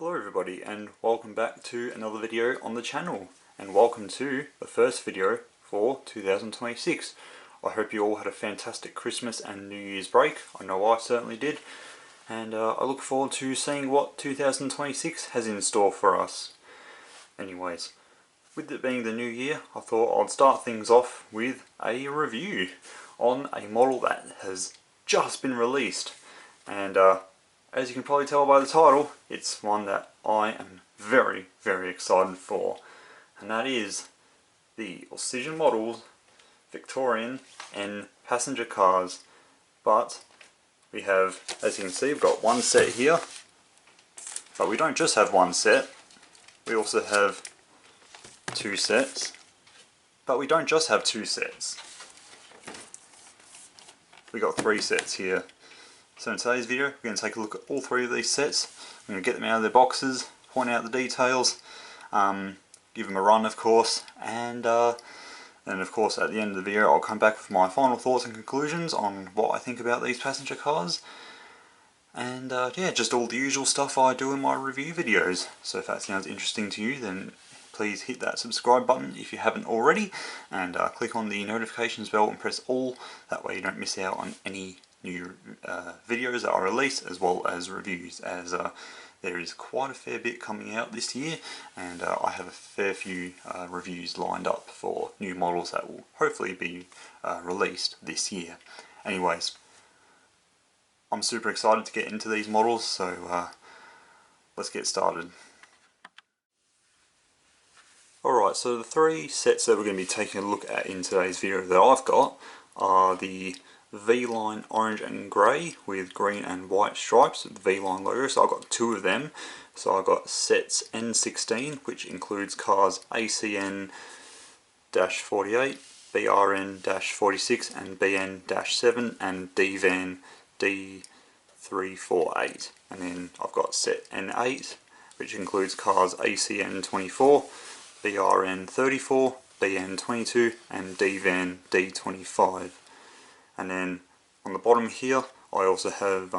Hello everybody and welcome back to another video on the channel, and welcome to the first video for 2026. I hope you all had a fantastic Christmas and New Year's break. I know I certainly did, and I look forward to seeing what 2026 has in store for us. Anyways, with it being the new year, I thought I'd start things off with a review on a model that has just been released, and as you can probably tell by the title, it's one that I am very, very excited for, and that is the Auscision Models Victorian N passenger cars. But we have, as you can see, we've got one set here, but we don't just have one set, we also have two sets, but we don't just have two sets, we got three sets here. So in today's video, we're going to take a look at all three of these sets. We're going to get them out of their boxes, point out the details, give them a run of course, and then of course at the end of the video I'll come back with my final thoughts and conclusions on what I think about these passenger cars. And yeah, just all the usual stuff I do in my review videos. So if that sounds interesting to you, then please hit that subscribe button if you haven't already, and click on the notifications bell and press all. That way you don't miss out on any new videos that I release, as well as reviews, as there is quite a fair bit coming out this year, and I have a fair few reviews lined up for new models that will hopefully be released this year. Anyways, I'm super excited to get into these models, so let's get started. Alright, so the three sets that we're going to be taking a look at in today's video that I've got are the V-line orange and grey with green and white stripes with the V-line logo. So I've got two of them. So I've got sets N16, which includes cars ACN-48, BRN-46 and BN-7 and DVAN D348. And then I've got set N8, which includes cars ACN-24, BRN-34, BN-22 and DVAN D25. And then on the bottom here I also have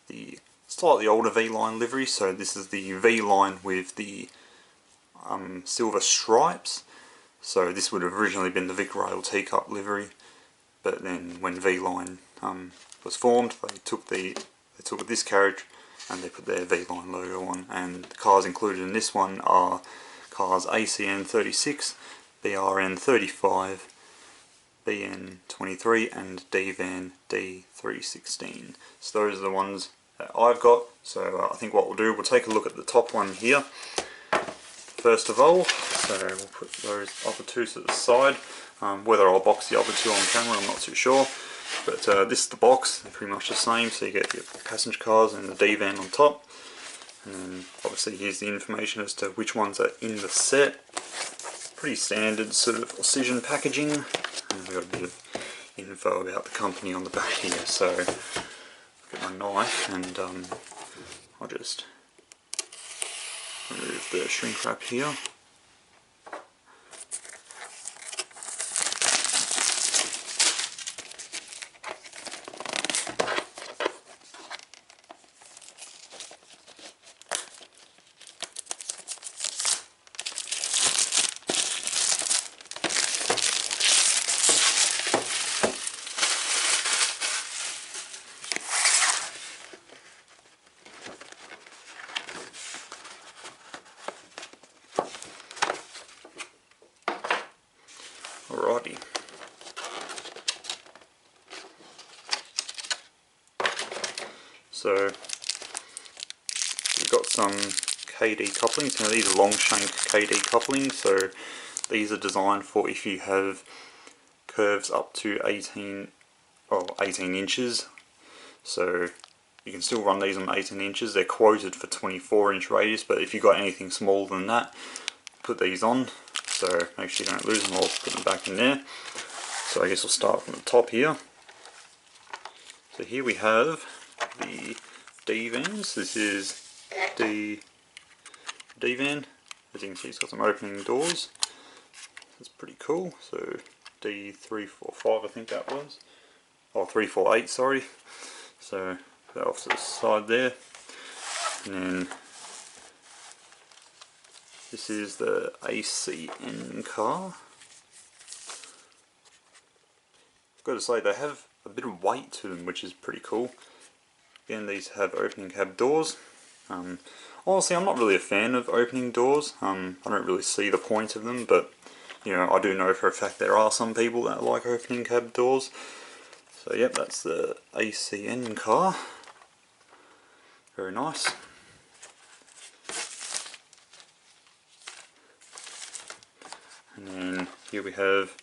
the slightly older V-line livery. So this is the V-line with the silver stripes. So this would have originally been the VicRail teacup livery, but then when V-line was formed, they took this carriage and they put their V-line logo on. And the cars included in this one are cars ACN-36, BRN-35, BN-23 and DVAN D316. So those are the ones that I've got. So I think what we'll do, we'll take a look at the top one here first of all. So we'll put those other two to the side. Whether I'll box the other two on camera, I'm not too sure. But this is the box, they're pretty much the same. So you get your passenger cars and the DVAN on top. And then obviously here's the information as to which ones are in the set. Pretty standard sort of Auscision packaging. And we've got a bit of info about the company on the back here. So I've got my knife and I'll just remove the shrink wrap here. Alrighty. So we've got some KD couplings. Now these are long shank KD couplings, so these are designed for if you have curves up to 18 inches. So you can still run these on 18 inches. They're quoted for 24-inch radius, but if you've got anything smaller than that, put these on. So make sure you don't lose them. I'll put them back in there. So I guess we'll start from the top here. So here we have the DVANs. This is the DVAN. As you can see, it's got some opening doors. That's pretty cool. So D345, I think that was. Oh, 348, sorry. So put that off to the side there. And then This is the ACN car. I've got to say, they have a bit of weight to them, which is pretty cool. Again, these have opening cab doors. Honestly, I'm not really a fan of opening doors. I don't really see the point of them, but you know, I do know for a fact there are some people that like opening cab doors. So yep, that's the ACN car. Very nice. And then here we have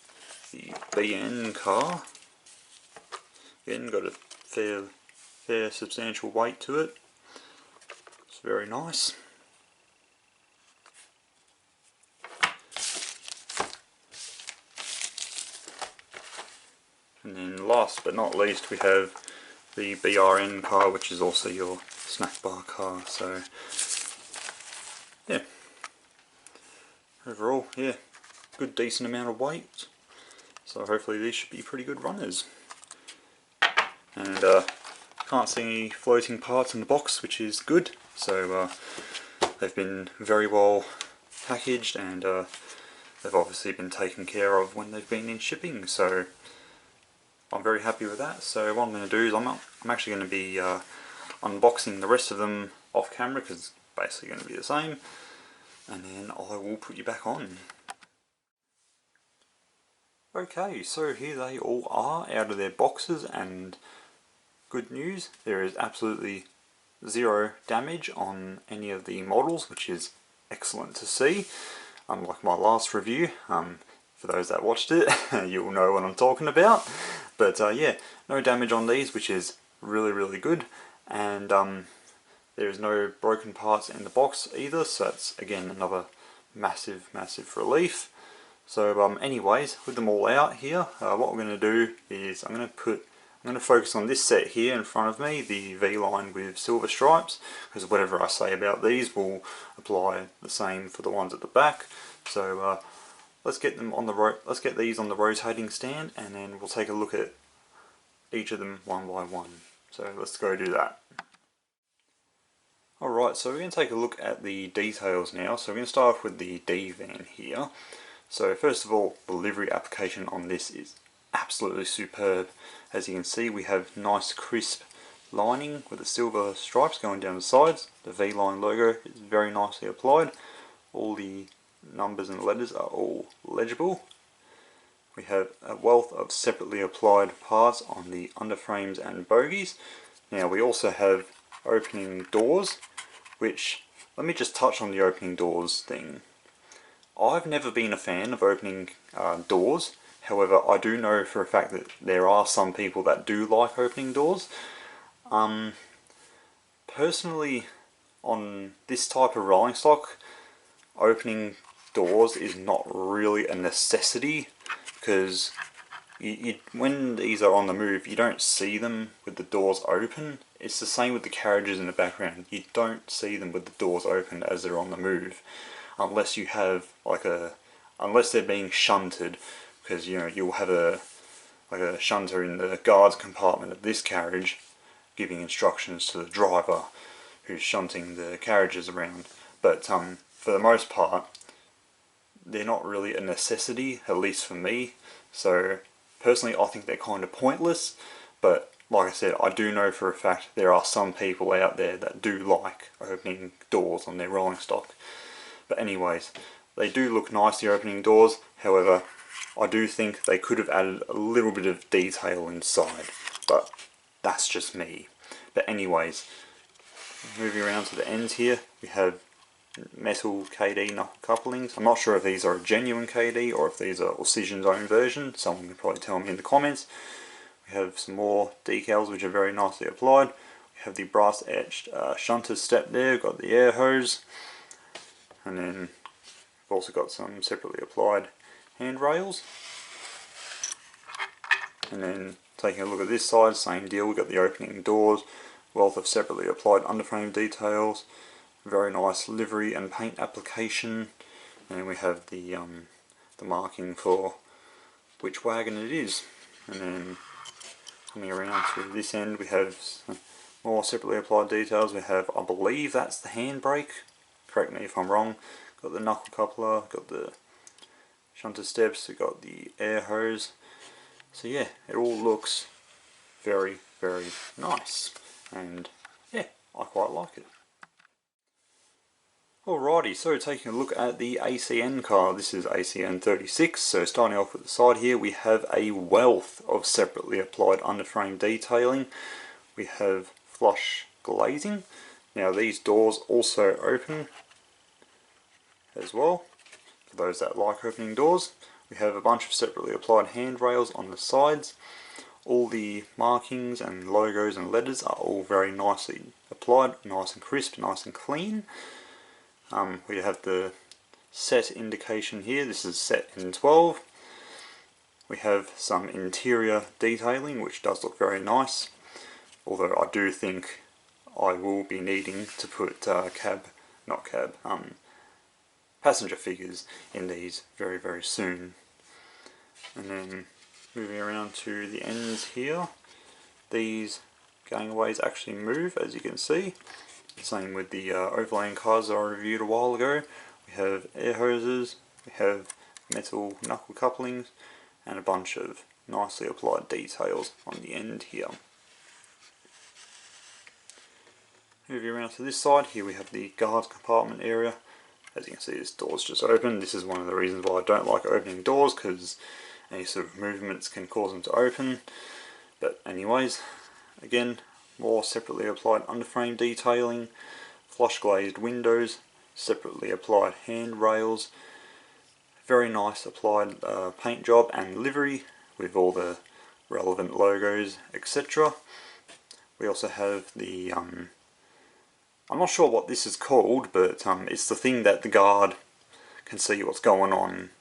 the BN car. Again, got a fair substantial weight to it. It's very nice. And then last but not least, we have the BRN car, which is also your snack bar car. So yeah, overall, yeah, good decent amount of weight. So hopefully these should be pretty good runners. And can't see any floating parts in the box, which is good. So they've been very well packaged, and they've obviously been taken care of when they've been in shipping. So I'm very happy with that. So what I'm going to do is I'm actually going to be unboxing the rest of them off camera, because it's basically going to be the same, and then I will put you back on. Okay, so here they all are out of their boxes, and good news, there is absolutely zero damage on any of the models, which is excellent to see. Unlike my last review, for those that watched it, you'll know what I'm talking about. But yeah, no damage on these, which is really good. And there is no broken parts in the box either, so that's again another massive relief. So anyways, with them all out here, what we're going to do is I'm going to focus on this set here in front of me, the V-line with silver stripes, because whatever I say about these will apply the same for the ones at the back. So let's get them on let's get these on the rotating stand, and then we'll take a look at each of them one by one. So let's go do that. Alright, so we're going to take a look at the details now. So we're going to start off with the D-van here. So first of all, the livery application on this is absolutely superb. As you can see, we have nice crisp lining with the silver stripes going down the sides. The V-line logo is very nicely applied. All the numbers and letters are all legible. We have a wealth of separately applied parts on the underframes and bogies. Now we also have opening doors, which, let me just touch on the opening doors thing. I've never been a fan of opening doors. However, I do know for a fact that there are some people that do like opening doors. Personally, on this type of rolling stock, opening doors is not really a necessity, because when these are on the move, you don't see them with the doors open. It's the same with the carriages in the background. You don't see them with the doors open as they're on the move, unless you have unless they're being shunted, because you know you'll have a shunter in the guards compartment of this carriage giving instructions to the driver who's shunting the carriages around. But for the most part, they're not really a necessity, at least for me. So personally, I think they're kind of pointless. But like I said, I do know for a fact there are some people out there that do like opening doors on their rolling stock. But anyways, they do look nice, the opening doors. However, I do think they could have added a little bit of detail inside, but that's just me. But anyways, moving around to the ends here, we have metal KD knuckle couplings. I'm not sure if these are a genuine KD or if these are Auscision's own version. Someone can probably tell me in the comments. We have some more decals which are very nicely applied. We have the brass etched shunter step there. We've got the air hose, and then we've also got some separately applied handrails. And then taking a look at this side, same deal. We've got the opening doors, wealth of separately applied underframe details, very nice livery and paint application, and then we have the marking for which wagon it is. And then coming around to this end, we have more separately applied details. We have, I believe that's the handbrake, correct me if I'm wrong, got the knuckle coupler, got the shunter steps, we've got the air hose. So yeah, it all looks very, very nice, and yeah, I quite like it. Alrighty, so taking a look at the ACN car, this is ACN 36, so starting off with the side here, we have a wealth of separately applied underframe detailing. We have flush glazing. Now these doors also open as well, for those that like opening doors. We have a bunch of separately applied handrails on the sides. All the markings and logos and letters are all very nicely applied, nice and crisp, nice and clean. We have the set indication here, this is set in 12. We have some interior detailing which does look very nice, although I do think I will be needing to put passenger figures in these very, very soon. And then moving around to the ends here, these gangways actually move, as you can see. Same with the overland cars that I reviewed a while ago. We have air hoses, we have metal knuckle couplings, and a bunch of nicely applied details on the end here. Moving around to this side, here we have the guards compartment area. As you can see, this door's just open. This is one of the reasons why I don't like opening doors, because any sort of movements can cause them to open. But anyways, again, more separately applied underframe detailing, flush glazed windows, separately applied handrails, very nice applied paint job and livery with all the relevant logos, etc. We also have the, I'm not sure what this is called, but it's the thing that the guard can see what's going on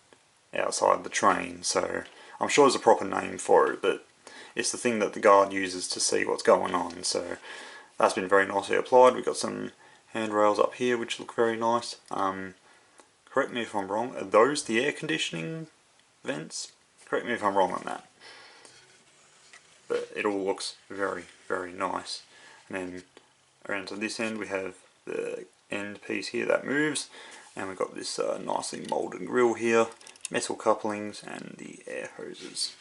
outside the train, so I'm sure there's a proper name for it, but it's the thing that the guard uses to see what's going on, so that's been very nicely applied. We've got some handrails up here which look very nice. Correct me if I'm wrong, are those the air conditioning vents? Correct me if I'm wrong on that. But it all looks very, very nice. And then around to this end we have the end piece here that moves, and we've got this nicely moulded grille here, metal couplings and the air hoses.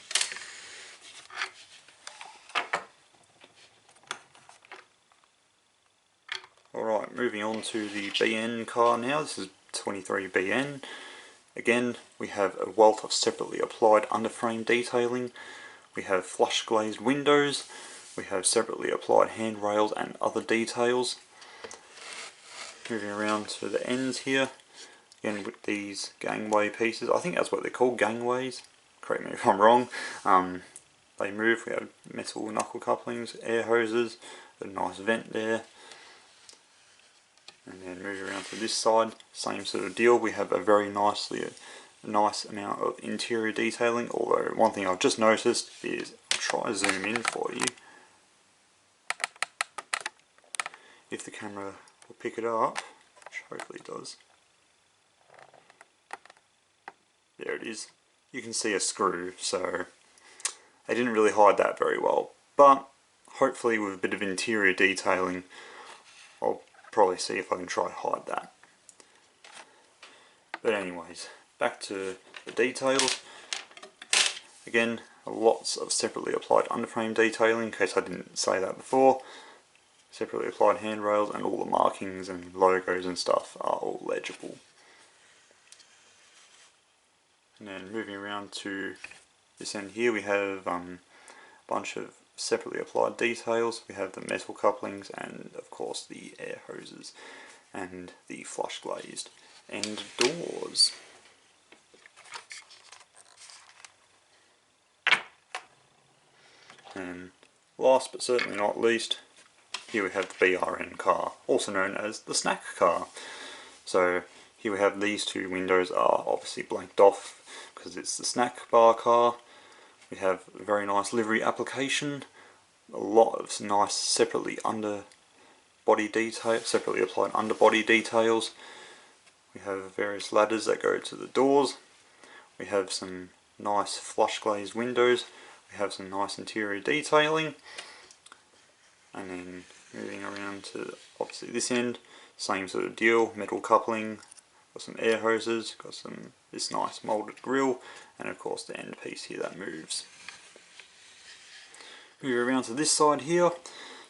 Alright, moving on to the BN car now. This is 23BN. Again, we have a wealth of separately applied underframe detailing. We have flush glazed windows. We have separately applied handrails and other details. Moving around to the ends here, again with these gangway pieces. I think that's what they're called, gangways. Correct me if I'm wrong. They move. We have metal knuckle couplings, air hoses, a nice vent there. And then moving around to this side, same sort of deal. We have a very nice amount of interior detailing, although one thing I've just noticed is, I'll try to zoom in for you, if the camera will pick it up, which hopefully it does. There it is. You can see a screw, so they didn't really hide that very well, but hopefully with a bit of interior detailing I'll probably see if I can try to hide that. But anyways, back to the details. Again, lots of separately applied underframe detailing, in case I didn't say that before. Separately applied handrails, and all the markings and logos and stuff are all legible. And then moving around to this end here, we have a bunch of separately applied details. We have the metal couplings and of course the air hoses and the flush glazed end doors. And last but certainly not least, here we have the BRN car, also known as the snack car. So here we have these two windows are obviously blanked off because it's the snack bar car. We have a very nice livery application, a lot of nice separately applied underbody details. We have various ladders that go to the doors. We have some nice flush glazed windows. We have some nice interior detailing. And then moving around to obviously this end, same sort of deal, metal coupling, got some air hoses, got this nice moulded grille, and of course the end piece here that moves. Move around to this side here,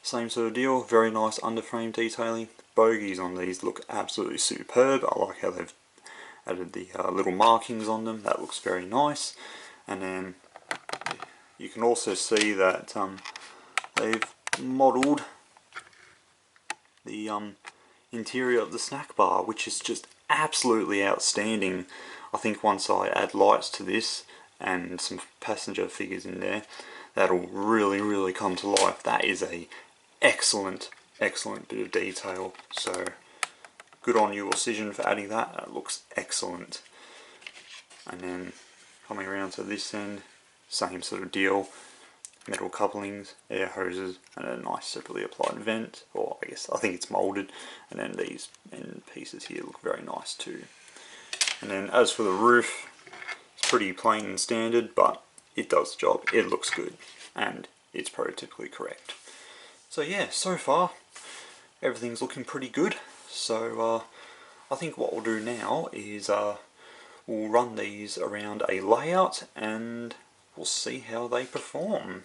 same sort of deal, very nice underframe detailing. Bogies on these look absolutely superb. I like how they've added the little markings on them, that looks very nice. And then you can also see that they've modelled the interior of the snack bar, which is just absolutely outstanding. I think once I add lights to this and some passenger figures in there, that'll really come to life. That is a excellent bit of detail, so good on you, Auscision, for adding that. That looks excellent. And then coming around to this end, same sort of deal, metal couplings, air hoses, and a nice separately applied vent, or I think it's moulded, and then these end pieces here look very nice too. And then as for the roof, it's pretty plain and standard, but it does the job, it looks good, and it's prototypically correct. So yeah, so far everything's looking pretty good. So I think what we'll do now is we'll run these around a layout and we'll see how they perform.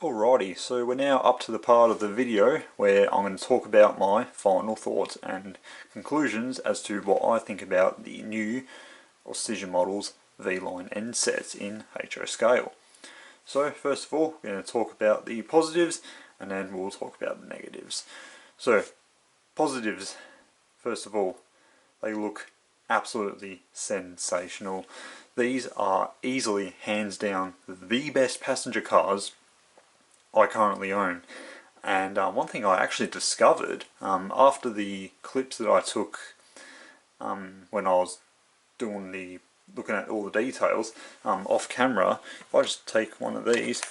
Alrighty, so we're now up to the part of the video where I'm going to talk about my final thoughts and conclusions as to what I think about the new Auscision Models V line N sets in HO scale. So first of all, we're going to talk about the positives and then we'll talk about the negatives. So positives, first of all, they look absolutely sensational. These are easily, hands down, the best passenger cars I currently own. And one thing I actually discovered after the clips that I took when I was looking at all the details off camera, if I just take one of these,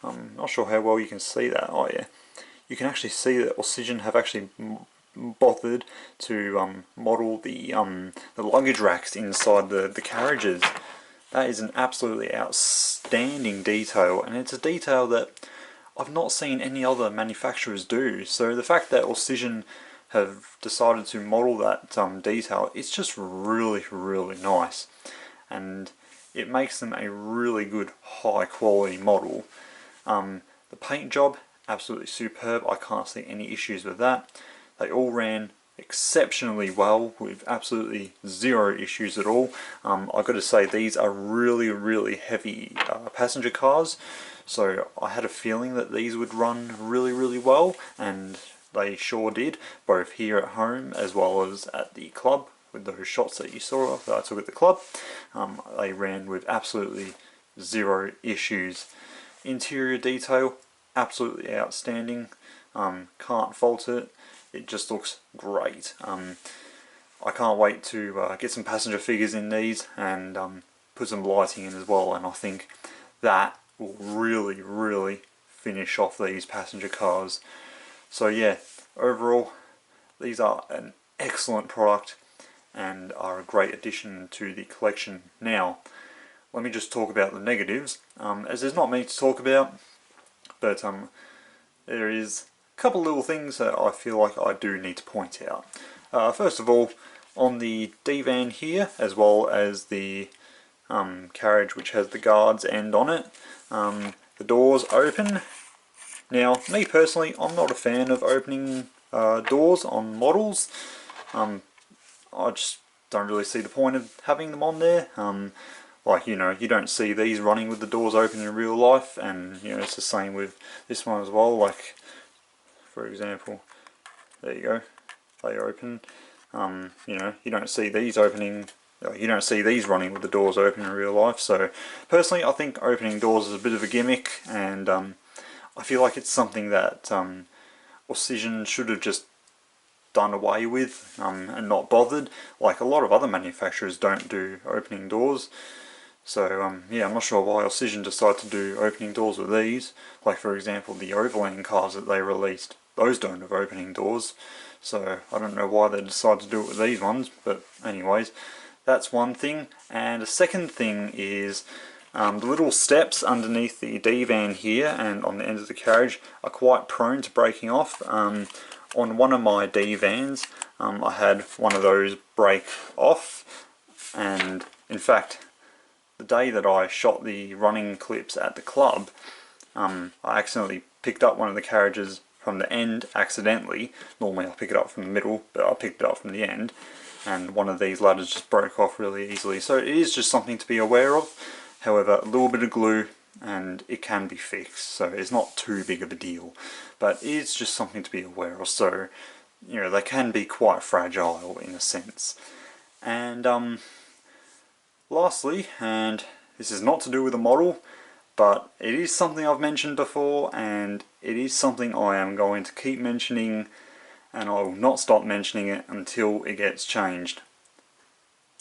I'm not sure how well you can see that. Oh yeah, you can actually see that Auscision have actually bothered to model the luggage racks inside the carriages. That is an absolutely outstanding detail, and it's a detail that I've not seen any other manufacturers do. So the fact that Auscision have decided to model that detail, it's just really, really nice, and it makes them a really good high quality model. The paint job, absolutely superb. I can't see any issues with that. They all ran exceptionally well with absolutely zero issues at all. I've got to say, these are really, really heavy passenger cars, so I had a feeling that these would run really, really well, and they sure did, both here at home as well as at the club. With those shots that you saw that I took at the club, they ran with absolutely zero issues. Interior detail, absolutely outstanding. Can't fault it. It just looks great. I can't wait to get some passenger figures in these and put some lighting in as well, and I think that will really, really finish off these passenger cars. So yeah, overall, these are an excellent product and are a great addition to the collection. Now, let me just talk about the negatives, as there's not many to talk about, but there is a couple little things that I feel like I do need to point out. First of all, on the divan here, as well as the carriage which has the guards end on it, the doors open. Now, me personally, I'm not a fan of opening doors on models. I just don't really see the point of having them on there. Like, you know, you don't see these running with the doors open in real life, and you know, it's the same with this one as well. Like, for example, there you go, they open. You know, you don't see these opening, you don't see these running with the doors open in real life. So personally, I think opening doors is a bit of a gimmick, and I feel like it's something that Auscision should have just done away with and not bothered. Like a lot of other manufacturers don't do opening doors. So yeah, I'm not sure why Auscision decided to do opening doors with these. Like for example, the Overland cars that they released, those don't have opening doors. So I don't know why they decided to do it with these ones, but anyways, that's one thing. And a second thing is the little steps underneath the D-van here and on the end of the carriage are quite prone to breaking off. On one of my D-vans, I had one of those break off, and in fact, the day that I shot the running clips at the club, I accidentally picked up one of the carriages from the end accidentally. Normally I pick it up from the middle, but I picked it up from the end, and one of these ladders just broke off really easily. So it is just something to be aware of. However, a little bit of glue and it can be fixed, so it's not too big of a deal, but it is just something to be aware of. So you know, they can be quite fragile in a sense. And lastly, and this is not to do with the model, but it is something I've mentioned before, and it is something I am going to keep mentioning, and I will not stop mentioning it until it gets changed.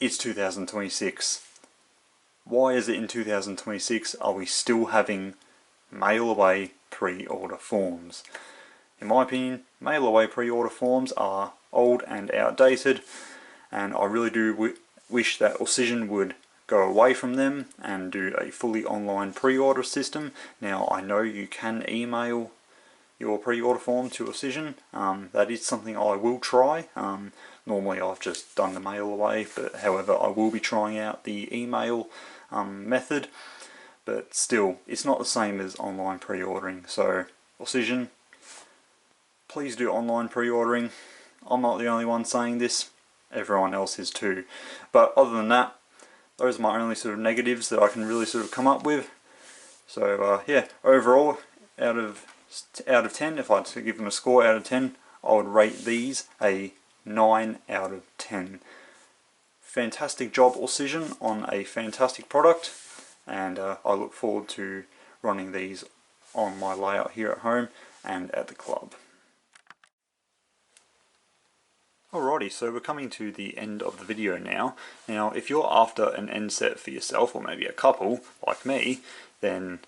It's 2026. Why is it in 2026 are we still having mail away pre-order forms? In my opinion, mail away pre-order forms are old and outdated, and I really do wish that Auscision would go away from them and do a fully online pre-order system. Now I know you can email your pre-order form to Auscision. That is something I will try. Normally I've just done the mail away, but however I will be trying out the email method, but still it's not the same as online pre-ordering. So Auscision, please do online pre-ordering. I'm not the only one saying this, everyone else is too. But other than that, those are my only sort of negatives that I can really sort of come up with. So yeah, overall, out of 10, if I had to give them a score out of 10, I would rate these a 9 out of 10. Fantastic job, Auscision, on a fantastic product, and I look forward to running these on my layout here at home and at the club. Alrighty, so we're coming to the end of the video now. Now, if you're after an end set for yourself, or maybe a couple, like me, then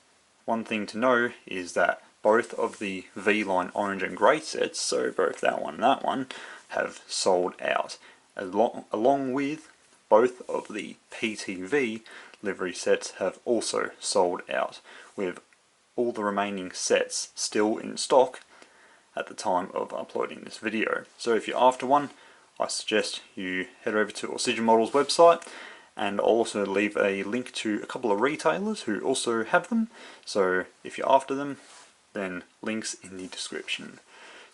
one thing to know is that both of the V-line orange and grey sets, so both that one and that one, have sold out. Along with both of the PTV livery sets have also sold out, with all the remaining sets still in stock at the time of uploading this video. So if you're after one, I suggest you head over to Auscision Models website, and I'll also leave a link to a couple of retailers who also have them. So if you're after them, then links in the description.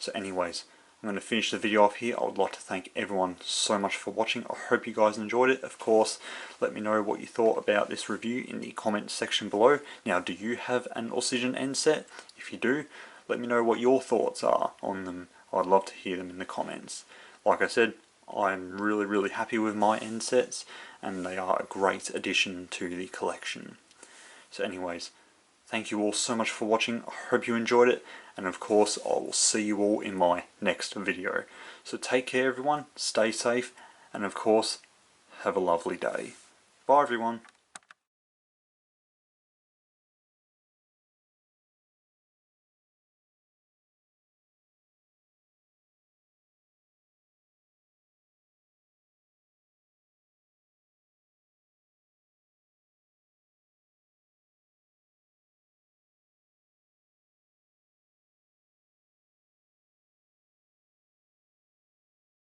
So anyways, I'm going to finish the video off here. I would like to thank everyone so much for watching. I hope you guys enjoyed it. Of course, let me know what you thought about this review in the comments section below. Now, do you have an Auscision N set? If you do, let me know what your thoughts are on them. I'd love to hear them in the comments. Like I said, I'm really happy with my N sets, and they are a great addition to the collection. So anyways, thank you all so much for watching. I hope you enjoyed it, and of course I will see you all in my next video. So take care everyone, stay safe, and of course have a lovely day. Bye everyone.